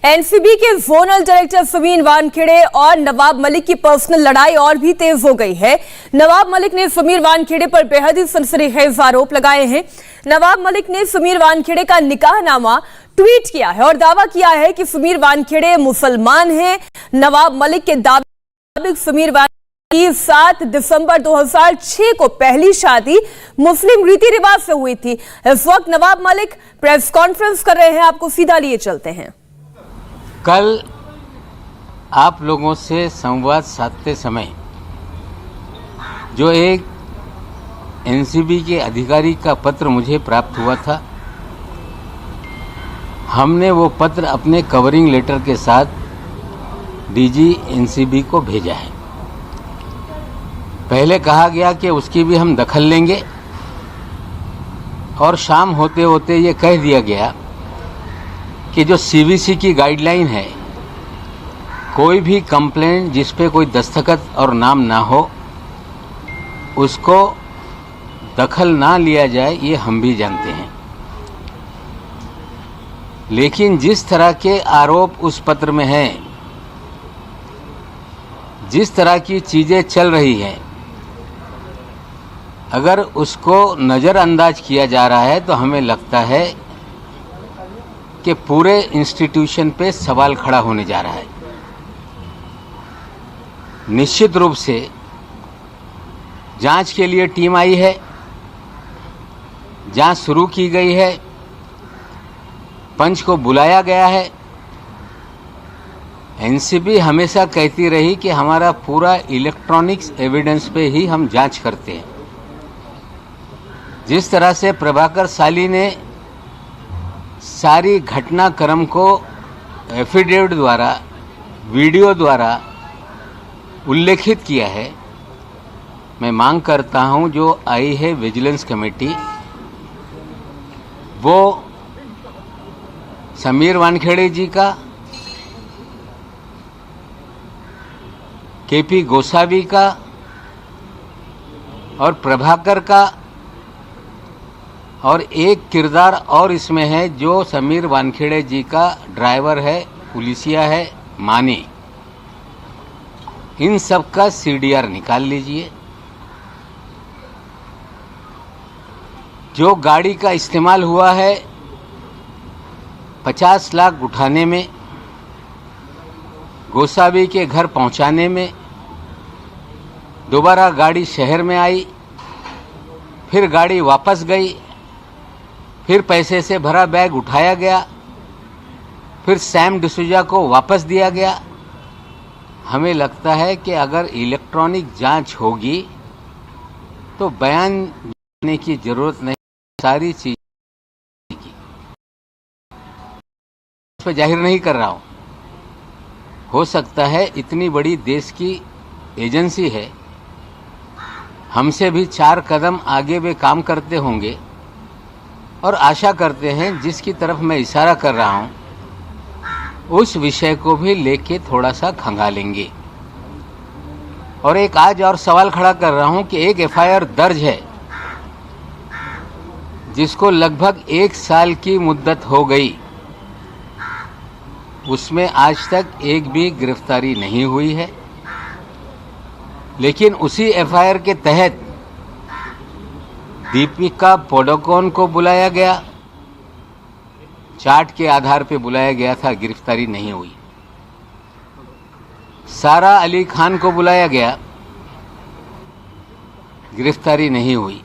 NCB के zonal director Sameer Wankhede और नवाब मलिक की पर्सनल लड़ाई और भी तेज हो गई है। नवाब मलिक ने समीर वानखेड़े पर बेहद ही सनसनीखेज आरोप लगाए हैं। नवाब मलिक ने समीर वानखेड़े का निकाहनामा ट्वीट किया है और दावा किया है कि समीर वानखेड़े मुसलमान हैं। नवाब मलिक के दावे के मुताबिक समीर की 7 दिसंबर 2006 को पहली शादी मुस्लिम रीति रिवाज से हुई थी। इस वक्त नवाब मलिक प्रेस कॉन्फ्रेंस कर रहे हैं, आपको सीधा लिए चलते हैं। कल आप लोगों से संवाद साधते समय जो एक एनसीबी के अधिकारी का पत्र मुझे प्राप्त हुआ था, हमने वो पत्र अपने कवरिंग लेटर के साथ डीजी एनसीबी को भेजा है। पहले कहा गया कि उसकी भी हम दखल लेंगे और शाम होते होते ये कह दिया गया कि जो सीवीसी की गाइडलाइन है, कोई भी कंप्लेंट जिस पे कोई दस्तखत और नाम ना हो उसको दखल ना लिया जाए, ये हम भी जानते हैं। लेकिन जिस तरह के आरोप उस पत्र में हैं, जिस तरह की चीजें चल रही हैं, अगर उसको नज़रअंदाज किया जा रहा है तो हमें लगता है कि पूरे इंस्टीट्यूशन पे सवाल खड़ा होने जा रहा है। निश्चित रूप से जांच के लिए टीम आई है, जांच शुरू की गई है, पंच को बुलाया गया है। एनसीबी हमेशा कहती रही कि हमारा पूरा इलेक्ट्रॉनिक्स एविडेंस पे ही हम जांच करते हैं। जिस तरह से प्रभाकर साली ने सारी घटनाक्रम को एफिडेविट द्वारा, वीडियो द्वारा उल्लेखित किया है, मैं मांग करता हूं जो आई है विजिलेंस कमेटी, वो समीर वानखेड़े जी का, केपी गोसावी का और प्रभाकर का, और एक किरदार और इसमें है जो समीर वानखेड़े जी का ड्राइवर है, पुलिसिया है, मानी, इन सब का सीडीआर निकाल लीजिए। जो गाड़ी का इस्तेमाल हुआ है 50 लाख उठाने में, गोसावी के घर पहुंचाने में, दोबारा गाड़ी शहर में आई, फिर गाड़ी वापस गई, फिर पैसे से भरा बैग उठाया गया, फिर सैम डिसूजा को वापस दिया गया। हमें लगता है कि अगर इलेक्ट्रॉनिक जांच होगी तो बयान देने की जरूरत नहीं, सारी चीज की उस पर जाहिर नहीं कर रहा हूं। हो सकता है इतनी बड़ी देश की एजेंसी है, हमसे भी 4 कदम आगे वे काम करते होंगे और आशा करते हैं जिसकी तरफ मैं इशारा कर रहा हूं उस विषय को भी लेके थोड़ा सा खंगालेंगे। और एक आज और सवाल खड़ा कर रहा हूं कि एक एफआईआर दर्ज है जिसको लगभग 1 साल की मुद्दत हो गई, उसमें आज तक एक भी गिरफ्तारी नहीं हुई है। लेकिन उसी एफआईआर के तहत दीपिका पादुकोण को बुलाया गया, चार्ट के आधार पर बुलाया गया था, गिरफ्तारी नहीं हुई। सारा अली खान को बुलाया गया, गिरफ्तारी नहीं हुई।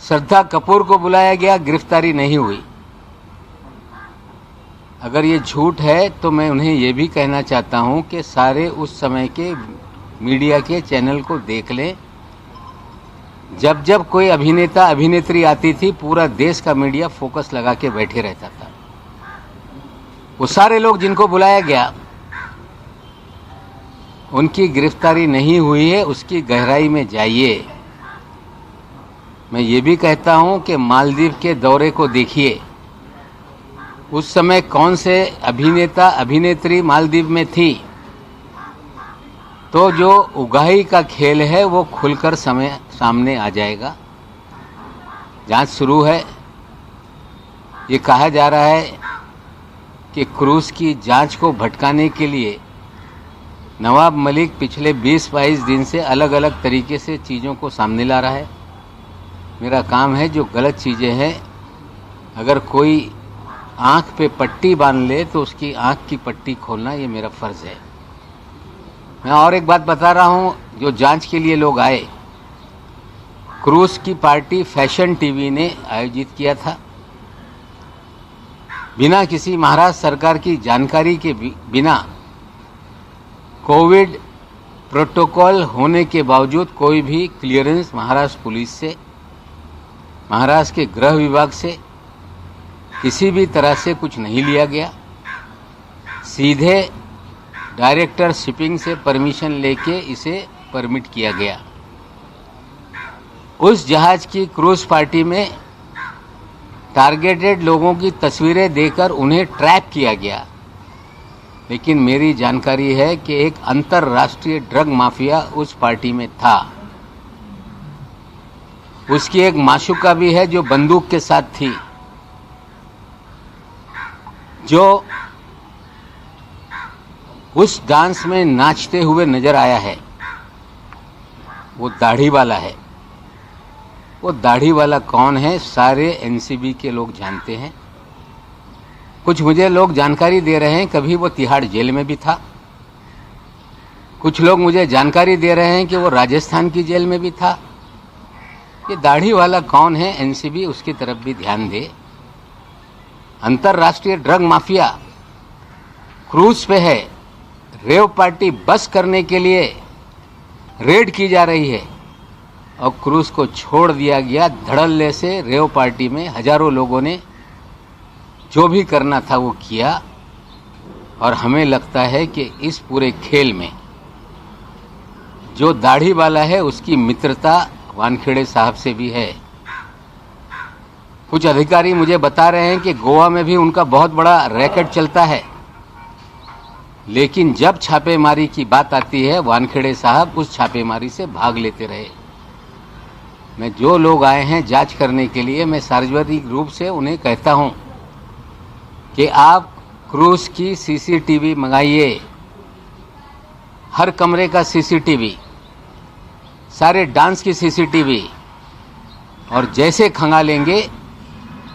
श्रद्धा कपूर को बुलाया गया, गिरफ्तारी नहीं हुई। अगर ये झूठ है तो मैं उन्हें ये भी कहना चाहता हूं कि सारे उस समय के मीडिया के चैनल को देख लें। जब जब कोई अभिनेता अभिनेत्री आती थी, पूरा देश का मीडिया फोकस लगा के बैठे रहता था। वो सारे लोग जिनको बुलाया गया उनकी गिरफ्तारी नहीं हुई है, उसकी गहराई में जाइए। मैं ये भी कहता हूं कि मालदीव के दौरे को देखिए, उस समय कौन से अभिनेता अभिनेत्री मालदीव में थी, तो जो उगाही का खेल है वो खुलकर सामने आ जाएगा। जांच शुरू है। ये कहा जा रहा है कि क्रूज की जांच को भटकाने के लिए नवाब मलिक पिछले 20-22 दिन से अलग अलग तरीके से चीज़ों को सामने ला रहा है। मेरा काम है जो गलत चीज़ें हैं, अगर कोई आँख पे पट्टी बांध ले तो उसकी आँख की पट्टी खोलना ये मेरा फ़र्ज़ है। मैं और एक बात बता रहा हूँ, जो जांच के लिए लोग आए, क्रूज की पार्टी फैशन टीवी ने आयोजित किया था। बिना किसी महाराष्ट्र सरकार की जानकारी के बिना कोविड प्रोटोकॉल होने के बावजूद कोई भी क्लियरेंस महाराष्ट्र पुलिस से, महाराष्ट्र के गृह विभाग से किसी भी तरह से कुछ नहीं लिया गया। सीधे डायरेक्टर शिपिंग से परमिशन लेके इसे परमिट किया गया। उस जहाज की क्रूज पार्टी में टारगेटेड लोगों की तस्वीरें देकर उन्हें ट्रैप किया गया, लेकिन मेरी जानकारी है कि एक अंतर्राष्ट्रीय ड्रग माफिया उस पार्टी में था। उसकी एक माशूका भी है जो बंदूक के साथ थी, जो उस डांस में नाचते हुए नजर आया है। वो दाढ़ी वाला है। वो दाढ़ी वाला कौन है, सारे एनसीबी के लोग जानते हैं। कुछ मुझे लोग जानकारी दे रहे हैं कभी वो तिहाड़ जेल में भी था। कुछ लोग मुझे जानकारी दे रहे हैं कि वो राजस्थान की जेल में भी था। ये दाढ़ी वाला कौन है, एनसीबी उसकी तरफ भी ध्यान दे। अंतर्राष्ट्रीय ड्रग माफिया क्रूज पे है। रेव पार्टी बस करने के लिए रेड की जा रही है और क्रूज को छोड़ दिया गया धड़ल्ले से। रेव पार्टी में हजारों लोगों ने जो भी करना था वो किया और हमें लगता है कि इस पूरे खेल में जो दाढ़ी वाला है उसकी मित्रता वानखेड़े साहब से भी है। कुछ अधिकारी मुझे बता रहे हैं कि गोवा में भी उनका बहुत बड़ा रैकेट चलता है, लेकिन जब छापेमारी की बात आती है वानखेड़े साहब उस छापेमारी से भाग लेते रहे। मैं जो लोग आए हैं जांच करने के लिए, मैं सार्वजनिक रूप से उन्हें कहता हूं कि आप क्रूज की सीसीटीवी मंगाइए, हर कमरे का सीसीटीवी, सारे डांस की सीसीटीवी, और जैसे खंगालेंगे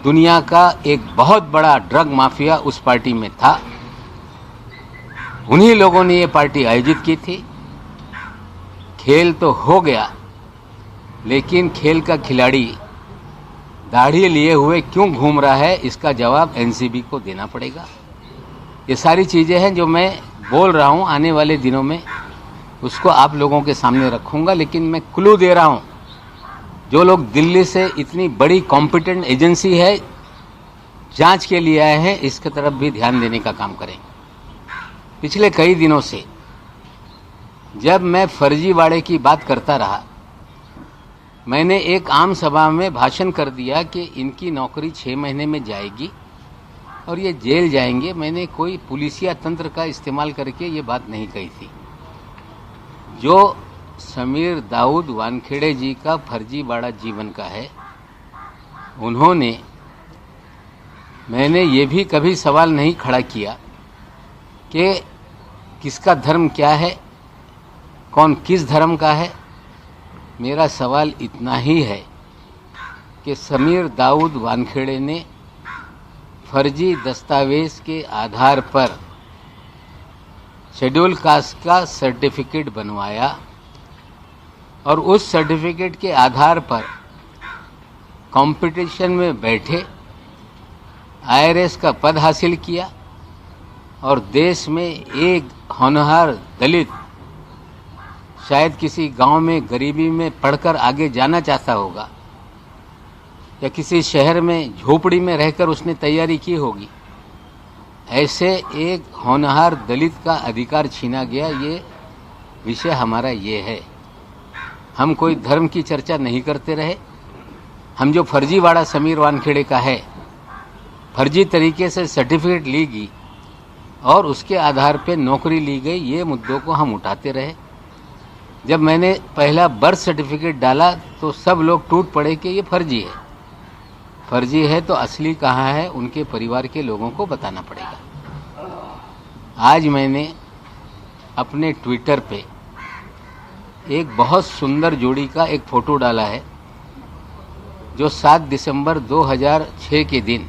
दुनिया का एक बहुत बड़ा ड्रग माफिया उस पार्टी में था। उन्हीं लोगों ने ये पार्टी आयोजित की थी। खेल तो हो गया, लेकिन खेल का खिलाड़ी दाढ़ी लिए हुए क्यों घूम रहा है, इसका जवाब एनसीबी को देना पड़ेगा। ये सारी चीज़ें हैं जो मैं बोल रहा हूँ, आने वाले दिनों में उसको आप लोगों के सामने रखूँगा। लेकिन मैं क्लू दे रहा हूँ, जो लोग दिल्ली से इतनी बड़ी कॉम्पिटेंट एजेंसी है जांच के लिए आए हैं, इसकी तरफ भी ध्यान देने का काम करें। पिछले कई दिनों से जब मैं फर्जीवाड़े की बात करता रहा, मैंने एक आम सभा में भाषण कर दिया कि इनकी नौकरी 6 महीने में जाएगी और ये जेल जाएंगे। मैंने कोई पुलिसिया तंत्र का इस्तेमाल करके ये बात नहीं कही थी। जो समीर दाऊद वानखेड़े जी का फर्जीवाड़ा जीवन का है, उन्होंने, मैंने ये भी कभी सवाल नहीं खड़ा किया कि किसका धर्म क्या है, कौन किस धर्म का है। मेरा सवाल इतना ही है कि समीर दाऊद वानखेड़े ने फर्जी दस्तावेज के आधार पर शेड्यूल कास्ट का सर्टिफिकेट बनवाया और उस सर्टिफिकेट के आधार पर कंपटीशन में बैठे, आईआरएस का पद हासिल किया और देश में एक होनहार दलित, शायद किसी गांव में गरीबी में पढ़कर आगे जाना चाहता होगा या किसी शहर में झोपड़ी में रहकर उसने तैयारी की होगी, ऐसे एक होनहार दलित का अधिकार छीना गया। ये विषय हमारा ये है। हम कोई धर्म की चर्चा नहीं करते रहे। हम जो फर्जीवाड़ा समीर वानखेड़े का है, फर्जी तरीके से सर्टिफिकेट ली गई और उसके आधार पे नौकरी ली गई, ये मुद्दों को हम उठाते रहे। जब मैंने पहला बर्थ सर्टिफिकेट डाला तो सब लोग टूट पड़े कि ये फर्जी है। फर्जी है तो असली कहाँ है, उनके परिवार के लोगों को बताना पड़ेगा। आज मैंने अपने ट्विटर पे एक बहुत सुंदर जोड़ी का एक फोटो डाला है, जो 7 दिसंबर 2006 के दिन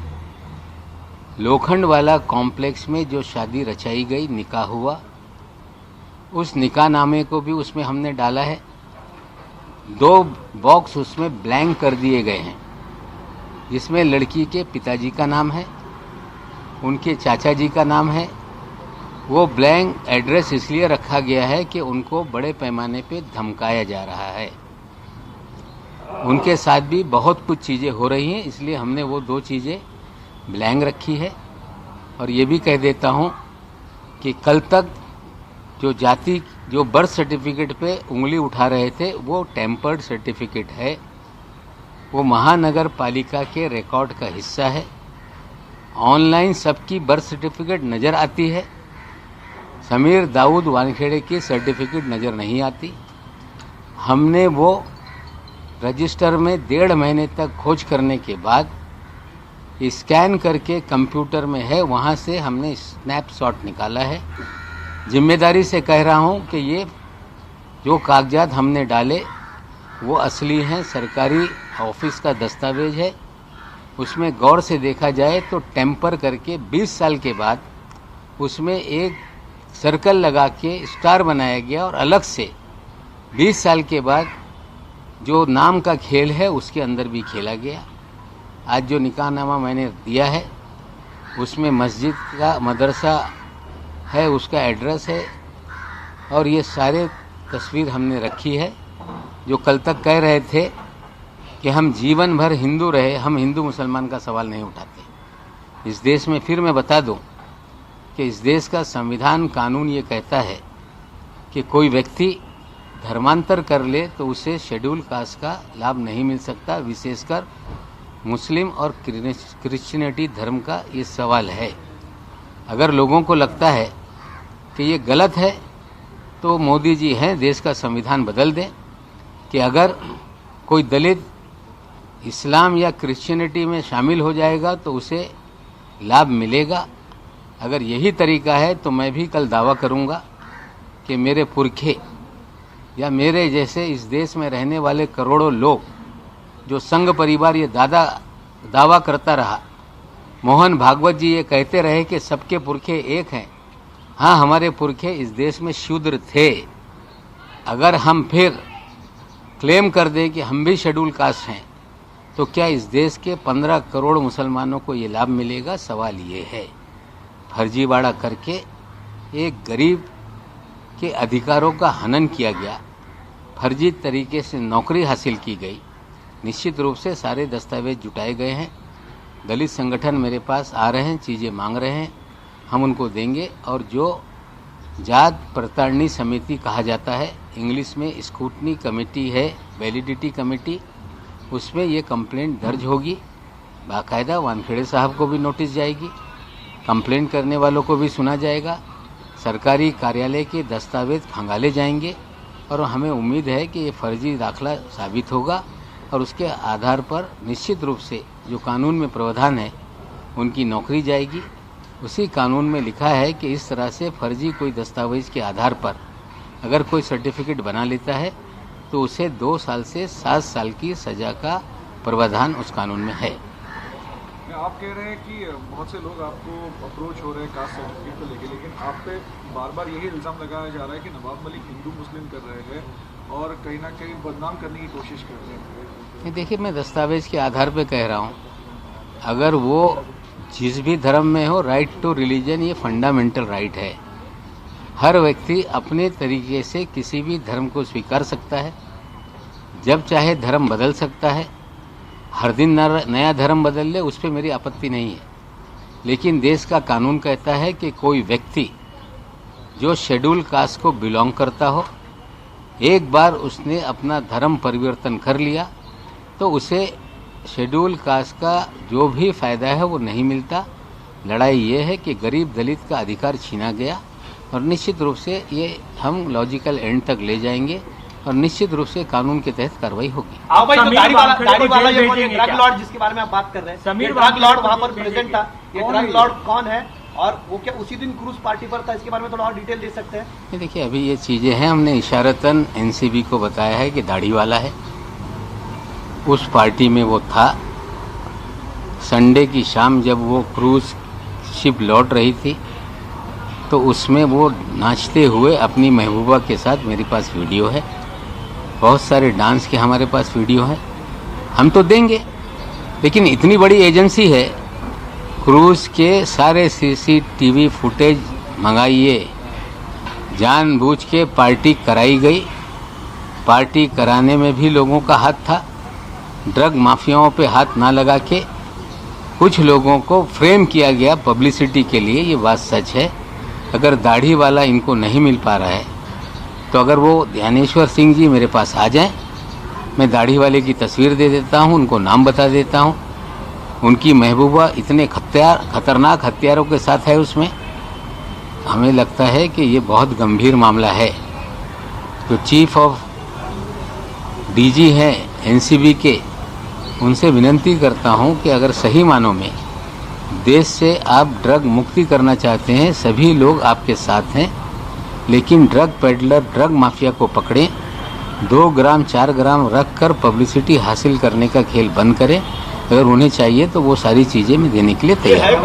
लोखंडवाला कॉम्प्लेक्स में जो शादी रचाई गई, निकाह हुआ, उस निकाह नामे को भी उसमें हमने डाला है। 2 बॉक्स उसमें ब्लैंक कर दिए गए हैं, जिसमें लड़की के पिताजी का नाम है, उनके चाचा जी का नाम है। वो ब्लैंक एड्रेस इसलिए रखा गया है कि उनको बड़े पैमाने पे धमकाया जा रहा है। उनके साथ भी बहुत कुछ चीज़ें हो रही हैं, इसलिए हमने वो 2 चीज़ें ब्लैंक रखी है। और ये भी कह देता हूँ कि कल तक जो बर्थ सर्टिफिकेट पे उंगली उठा रहे थे, वो टेम्पर्ड सर्टिफिकेट है, वो महानगर पालिका के रिकॉर्ड का हिस्सा है। ऑनलाइन सबकी बर्थ सर्टिफिकेट नज़र आती है, समीर दाऊद वानखेड़े की सर्टिफिकेट नज़र नहीं आती। हमने वो रजिस्टर में 1.5 महीने तक खोज करने के बाद स्कैन करके कंप्यूटर में है, वहाँ से हमने स्नैपशॉट निकाला है। जिम्मेदारी से कह रहा हूँ कि ये जो कागजात हमने डाले वो असली हैं, सरकारी ऑफिस का दस्तावेज है। उसमें गौर से देखा जाए तो टेम्पर करके 20 साल के बाद उसमें एक सर्कल लगा के स्टार बनाया गया, और अलग से 20 साल के बाद जो नाम का खेल है उसके अंदर भी खेला गया। आज जो निकाहनामा मैंने दिया है उसमें मस्जिद का, मदरसा है, उसका एड्रेस है, और ये सारे तस्वीर हमने रखी है। जो कल तक कह रहे थे कि हम जीवन भर हिंदू रहे, हम हिंदू मुसलमान का सवाल नहीं उठाते। इस देश में फिर मैं बता दूं कि इस देश का संविधान कानून ये कहता है कि कोई व्यक्ति धर्मांतर कर ले तो उसे शेड्यूल कास्ट का लाभ नहीं मिल सकता। विशेषकर मुस्लिम और क्रिश्चियनिटी धर्म का ये सवाल है। अगर लोगों को लगता है कि ये गलत है तो मोदी जी हैं, देश का संविधान बदल दें कि अगर कोई दलित इस्लाम या क्रिश्चियनिटी में शामिल हो जाएगा तो उसे लाभ मिलेगा। अगर यही तरीका है तो मैं भी कल दावा करूंगा कि मेरे पुरखे या मेरे जैसे इस देश में रहने वाले करोड़ों लोग, जो संघ परिवार ये दावा करता रहा, मोहन भागवत जी ये कहते रहे कि सबके पुरखे एक हैं। हाँ, हमारे पुरखे इस देश में शूद्र थे। अगर हम फिर क्लेम कर दें कि हम भी शेड्यूल कास्ट हैं तो क्या इस देश के 15 करोड़ मुसलमानों को ये लाभ मिलेगा? सवाल ये है। फर्जीवाड़ा करके एक गरीब के अधिकारों का हनन किया गया, फर्जी तरीके से नौकरी हासिल की गई। निश्चित रूप से सारे दस्तावेज जुटाए गए हैं। दलित संगठन मेरे पास आ रहे हैं, चीज़ें मांग रहे हैं, हम उनको देंगे। और जो जात प्रताड़नी समिति कहा जाता है, इंग्लिश में स्क्रूटनी कमेटी है, वैलिडिटी कमेटी, उसमें ये कंप्लेंट दर्ज होगी। बाकायदा वानखेड़े साहब को भी नोटिस जाएगी, कंप्लेंट करने वालों को भी सुना जाएगा, सरकारी कार्यालय के दस्तावेज खंगाले जाएंगे, और हमें उम्मीद है कि ये फर्जी दाखला साबित होगा। और उसके आधार पर निश्चित रूप से जो कानून में प्रावधान है उनकी नौकरी जाएगी। उसी कानून में लिखा है कि इस तरह से फर्जी कोई दस्तावेज के आधार पर अगर कोई सर्टिफिकेट बना लेता है तो उसे 2 साल से 7 साल की सज़ा का प्रावधान उस कानून में है। आप कह रहे हैं कि बहुत से लोग आपको अप्रोच हो रहे हैं कास्ट सर्टिफिकेट को लेके, लेकिन आप पे बार बार यही इल्ज़ाम लगाया जा रहा है कि नवाब मलिक हिंदू मुस्लिम कर रहे हैं और कहीं ना कहीं बदनाम करने की कोशिश कर रहे हैं। देखिए, मैं दस्तावेज के आधार पे कह रहा हूँ, अगर वो जिस भी धर्म में हो, राइट टू रिलीजन ये फंडामेंटल राइट है। हर व्यक्ति अपने तरीके से किसी भी धर्म को स्वीकार सकता है, जब चाहे धर्म बदल सकता है। हर दिन नया धर्म बदल ले, उस पर मेरी आपत्ति नहीं है। लेकिन देश का कानून कहता है कि कोई व्यक्ति जो शेड्यूल कास्ट को बिलोंग करता हो, एक बार उसने अपना धर्म परिवर्तन कर लिया तो उसे शेड्यूल कास्ट का जो भी फ़ायदा है वो नहीं मिलता। लड़ाई ये है कि गरीब दलित का अधिकार छीना गया, और निश्चित रूप से ये हम लॉजिकल एंड तक ले जाएंगे और निश्चित रूप से कानून के तहत कार्रवाई होगी। आप भाई, दाढ़ी वाला ये ड्रग लॉर्ड जिसके बारे में आप बात कर रहे हैं, समीर ड्रग लॉर्ड वहाँ पर प्रेजेंट था, ये ड्रग लॉर्ड कौन है और वो क्या उसी दिन क्रूज पार्टी पर था, इसके बारे में थोड़ा और डिटेल दे सकते हैं? ये देखिए, अभी ये चीज़ें हैं, हमने इशारतन एनसीबी को बताया है कि दाढ़ी वाला है, उस पार्टी में वो था। संडे की शाम जब वो क्रूज शिप लौट रही थी तो उसमें वो नाचते हुए अपनी महबूबा के साथ, मेरे पास वीडियो है, बहुत सारे डांस के हमारे पास वीडियो है, हम तो देंगे। लेकिन इतनी बड़ी एजेंसी है, क्रूज के सारे सीसीटीवी फुटेज मंगाइए, जानबूझ के पार्टी कराई गई। पार्टी कराने में भी लोगों का हाथ था, ड्रग माफियाओं पे हाथ ना लगा के कुछ लोगों को फ्रेम किया गया पब्लिसिटी के लिए, ये बात सच है। अगर दाढ़ी वाला इनको नहीं मिल पा रहा है तो अगर वो ध्यानेश्वर सिंह जी मेरे पास आ जाएं, मैं दाढ़ी वाले की तस्वीर दे देता हूं, उनको नाम बता देता हूं। उनकी महबूबा इतने खतरनाक हथियारों के साथ है उसमें, हमें लगता है कि ये बहुत गंभीर मामला है। जो चीफ ऑफ डीजी हैं एनसीबी के, उनसे विनती करता हूं कि अगर सही मानों में देश से आप ड्रग मुक्ति करना चाहते हैं, सभी लोग आपके साथ हैं, लेकिन ड्रग पेडलर, ड्रग माफिया को पकड़ें, 2 ग्राम 4 ग्राम रख कर पब्लिसिटी हासिल करने का खेल बंद करें। अगर उन्हें चाहिए तो वो सारी चीजें मैं देने के लिए तैयार हूँ।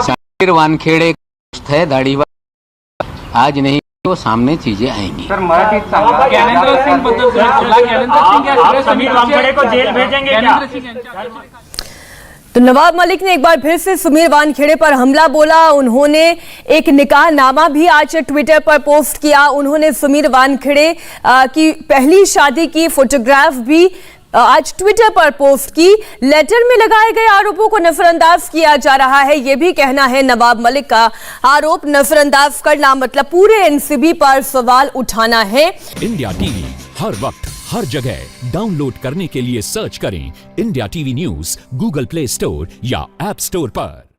समीर वानखेड़े है दाढ़ी वाला, आज नहीं तो सामने चीजें आएंगी। सर मराठीत सांगा, ज्ञानेंद्र सिंग बद्दल आप समीर वानखेड़े को जेल भेजेंगे क्या? तो नवाब मलिक ने एक बार फिर से सुमीर वानखेड़े पर हमला बोला। उन्होंने एक निकाहनामा भी आज ट्विटर पर पोस्ट किया। उन्होंने सुमीर वानखेड़े की पहली शादी की फोटोग्राफ भी आज ट्विटर पर पोस्ट की। लेटर में लगाए गए आरोपों को नजरअंदाज किया जा रहा है, यह भी कहना है नवाब मलिक का। आरोप नजरअंदाज करना मतलब पूरे एनसीबी पर सवाल उठाना है। इंडिया टीवी हर वक्त हर जगह डाउनलोड करने के लिए सर्च करें India TV news Google play store या ऐप स्टोर पर।